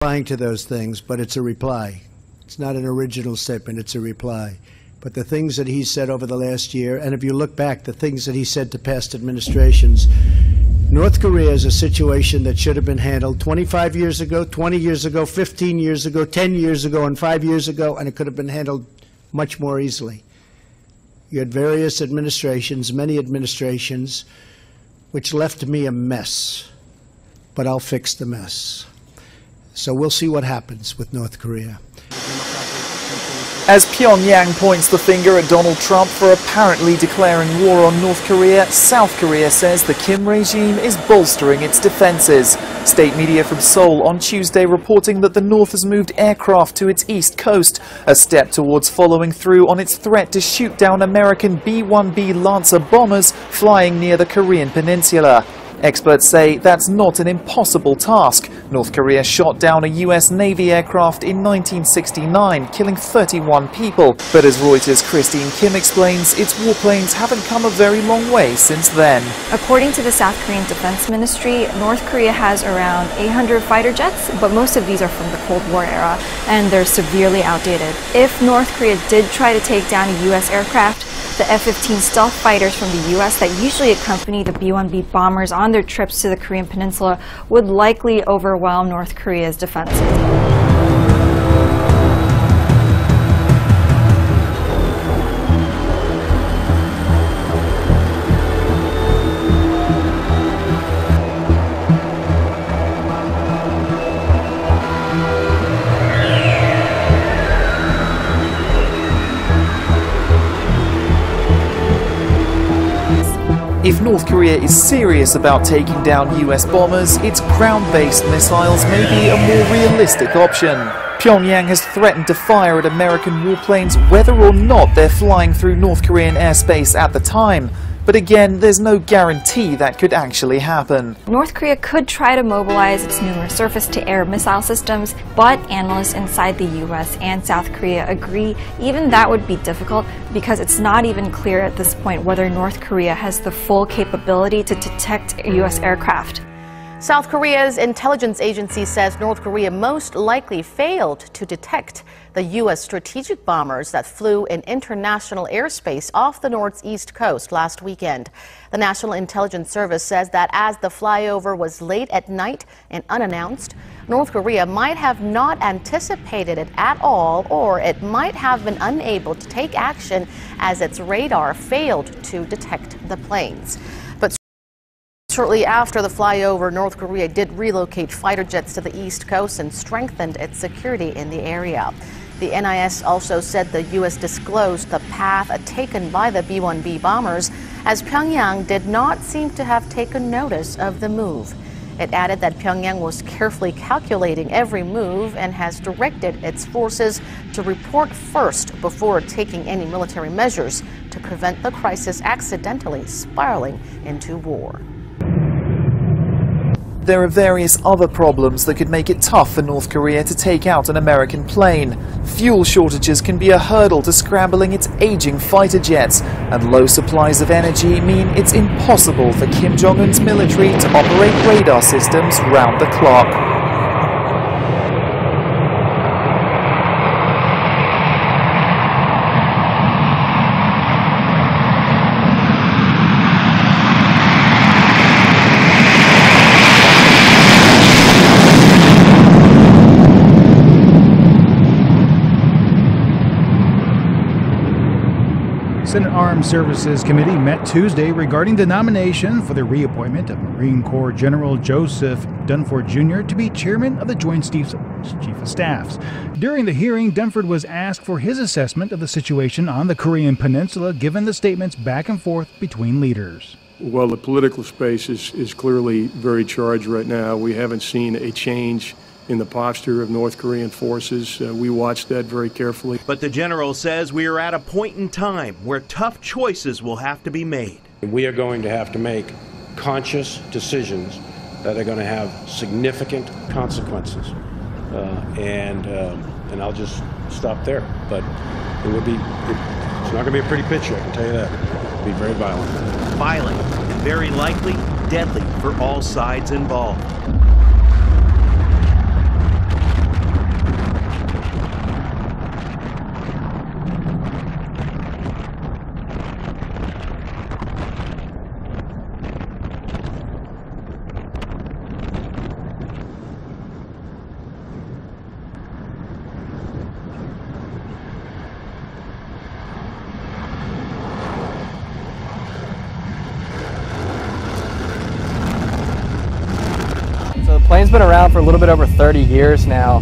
replying to those things, but it's a reply. It's not an original statement, it's a reply. But the things that he said over the last year, and if you look back, the things that he said to past administrations, North Korea is a situation that should have been handled 25 years ago, 20 years ago, 15 years ago, 10 years ago, and 5 years ago, and it could have been handled much more easily. You had various administrations, many administrations, which left me a mess. But I'll fix the mess. So we'll see what happens with North Korea. As Pyongyang points the finger at Donald Trump for apparently declaring war on North Korea, South Korea says the Kim regime is bolstering its defenses. State media from Seoul on Tuesday reporting that the North has moved aircraft to its east coast, a step towards following through on its threat to shoot down American B-1B Lancer bombers flying near the Korean peninsula. Experts say that's not an impossible task. North Korea shot down a US Navy aircraft in 1969, killing 31 people. But as Reuters' Christine Kim explains, its warplanes haven't come a very long way since then. According to the South Korean Defense Ministry, North Korea has around 800 fighter jets, but most of these are from the Cold War era, and they're severely outdated. If North Korea did try to take down a US aircraft, the F-15 stealth fighters from the U.S. that usually accompany the B-1B bombers on their trips to the Korean peninsula would likely overwhelm North Korea's defenses. If North Korea is serious about taking down US bombers, its ground-based missiles may be a more realistic option. Pyongyang has threatened to fire at American warplanes whether or not they're flying through North Korean airspace at the time. But again, there's no guarantee that could actually happen. North Korea could try to mobilize its numerous surface-to-air missile systems, but analysts inside the US and South Korea agree even that would be difficult because it's not even clear at this point whether North Korea has the full capability to detect US aircraft. South Korea's intelligence agency says North Korea most likely failed to detect the U.S. strategic bombers that flew in international airspace off the northeast coast last weekend. The National Intelligence Service says that as the flyover was late at night and unannounced, North Korea might have not anticipated it at all, or it might have been unable to take action as its radar failed to detect the planes. Shortly after the flyover, North Korea did relocate fighter jets to the east coast and strengthened its security in the area. The NIS also said the U.S. disclosed the path taken by the B-1B bombers, as Pyongyang did not seem to have taken notice of the move. It added that Pyongyang was carefully calculating every move and has directed its forces to report first before taking any military measures to prevent the crisis accidentally spiraling into war. There are various other problems that could make it tough for North Korea to take out an American plane. Fuel shortages can be a hurdle to scrambling its aging fighter jets, and low supplies of energy mean it's impossible for Kim Jong Un's military to operate radar systems round the clock. Senate Armed Services Committee met Tuesday regarding the nomination for the reappointment of Marine Corps General Joseph Dunford Jr. to be chairman of the Joint Chief of Staffs. During the hearing, Dunford was asked for his assessment of the situation on the Korean Peninsula, given the statements back and forth between leaders. Well, the political space is clearly very charged right now. We haven't seen a change in the posture of North Korean forces. We watched that very carefully. But the general says we are at a point in time where tough choices will have to be made. We are going to have to make conscious decisions that are going to have significant consequences. And I'll just stop there. But it's not going to be a pretty picture, I can tell you that. It'll be very violent. Violent and very likely deadly for all sides involved. been around for a little bit over 30 years now.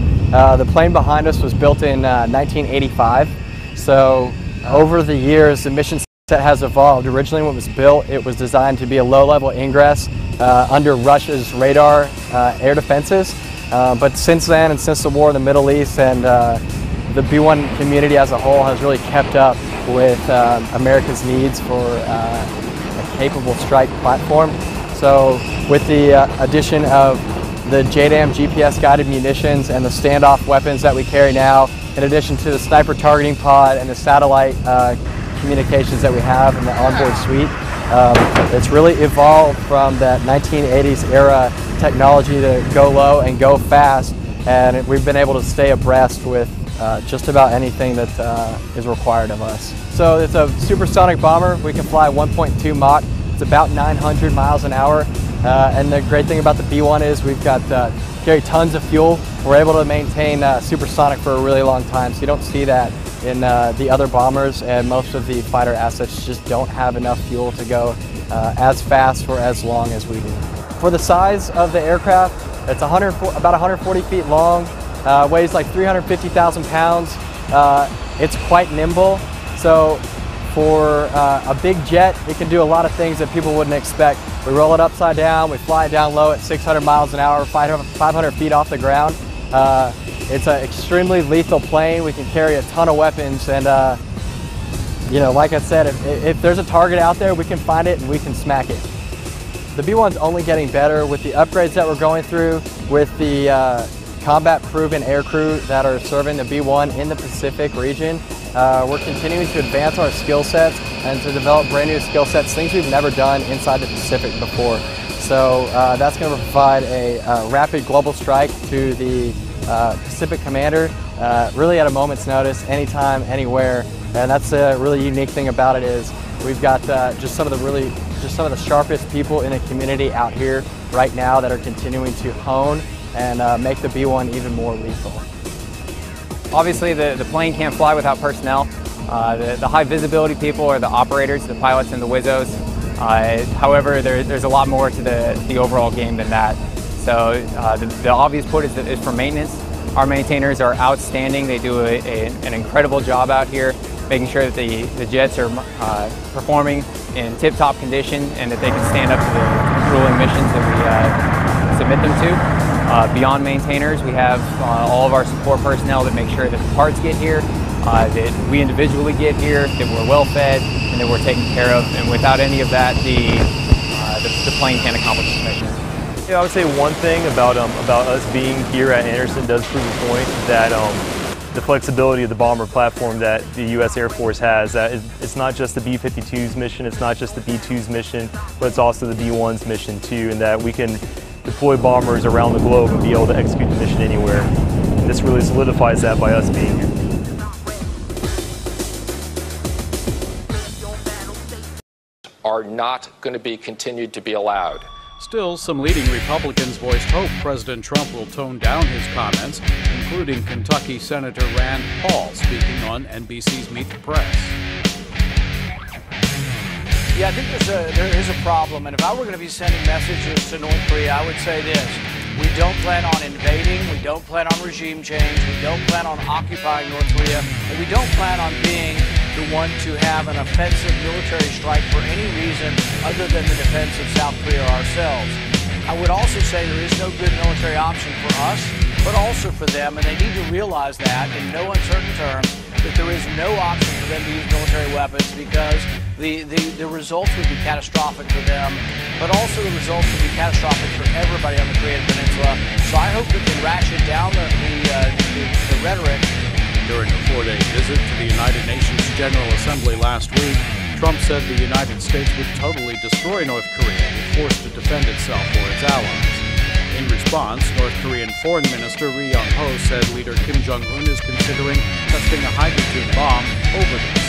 The plane behind us was built in 1985. So over the years, the mission set has evolved. Originally when it was built, it was designed to be a low-level ingress under Russia's radar air defenses. But since then, and since the war in the Middle East, and the B-1 community as a whole has really kept up with America's needs for a capable strike platform. So with the addition of the JDAM GPS-guided munitions and the standoff weapons that we carry now, in addition to the sniper targeting pod and the satellite communications that we have in the onboard suite, it's really evolved from that 1980s era technology to go low and go fast, and we've been able to stay abreast with just about anything that is required of us. So it's a supersonic bomber. We can fly 1.2 Mach. It's about 900 miles an hour. And the great thing about the B-1 is we've got carry tons of fuel. We're able to maintain supersonic for a really long time. So you don't see that in the other bombers, and most of the fighter assets just don't have enough fuel to go as fast for as long as we do. For the size of the aircraft, it's about 140 feet long, weighs like 350,000 pounds. It's quite nimble. So for a big jet, it can do a lot of things that people wouldn't expect. We roll it upside down, we fly it down low at 600 miles an hour, 500 feet off the ground. It's an extremely lethal plane. We can carry a ton of weapons, and you know, like I said, if there's a target out there, we can find it and we can smack it. The B-1's only getting better with the upgrades that we're going through, with the combat-proven aircrew that are serving the B-1 in the Pacific region. We're continuing to advance our skill sets and to develop brand new skill sets, things we've never done inside the Pacific before. So that's going to provide a rapid global strike to the Pacific commander, really at a moment's notice, anytime, anywhere. And that's a really unique thing about it is we've got just some of the sharpest people in the community out here right now that are continuing to hone and make the B-1 even more lethal. Obviously, the plane can't fly without personnel. The high visibility people are the operators, the pilots, and the WIZZOs. However, there's a lot more to the overall game than that. So the obvious put is for maintenance. Our maintainers are outstanding. They do an incredible job out here, making sure that the jets are performing in tip-top condition and that they can stand up to the grueling missions that we submit them to. Beyond maintainers, we have all of our support personnel that make sure that the parts get here, that we individually get here, that we're well fed, and that we're taken care of. And without any of that, the plane can't accomplish its mission. Yeah, I would say one thing about us being here at Anderson does prove a point that the flexibility of the bomber platform that the U.S. Air Force has, that it's not just the B-52's mission, it's not just the B-2's mission, but it's also the B-1's mission too, and that we can deploy bombers around the globe and be able to execute the mission anywhere. And this really solidifies that by us being here. Are not going to be continued to be allowed. Still, some leading Republicans voiced hope President Trump will tone down his comments, including Kentucky Senator Rand Paul speaking on NBC's Meet the Press. Yeah, I think there is a problem, and if I were going to be sending messages to North Korea, I would say this. We don't plan on invading, we don't plan on regime change, we don't plan on occupying North Korea, and we don't plan on being the one to have an offensive military strike for any reason other than the defense of South Korea ourselves. I would also say there is no good military option for us, but also for them, and they need to realize that in no uncertain terms, that there is no option for them to use military weapons because the results would be catastrophic for them, but also the results would be catastrophic for everybody on the Korean Peninsula. So I hope we can ratchet down the rhetoric. During a 4-day visit to the United Nations General Assembly last week, Trump said the United States would totally destroy North Korea if forced to defend itself or its allies. In response, North Korean Foreign Minister Ri Yong-ho said leader Kim Jong Un is considering testing a hydrogen bomb over the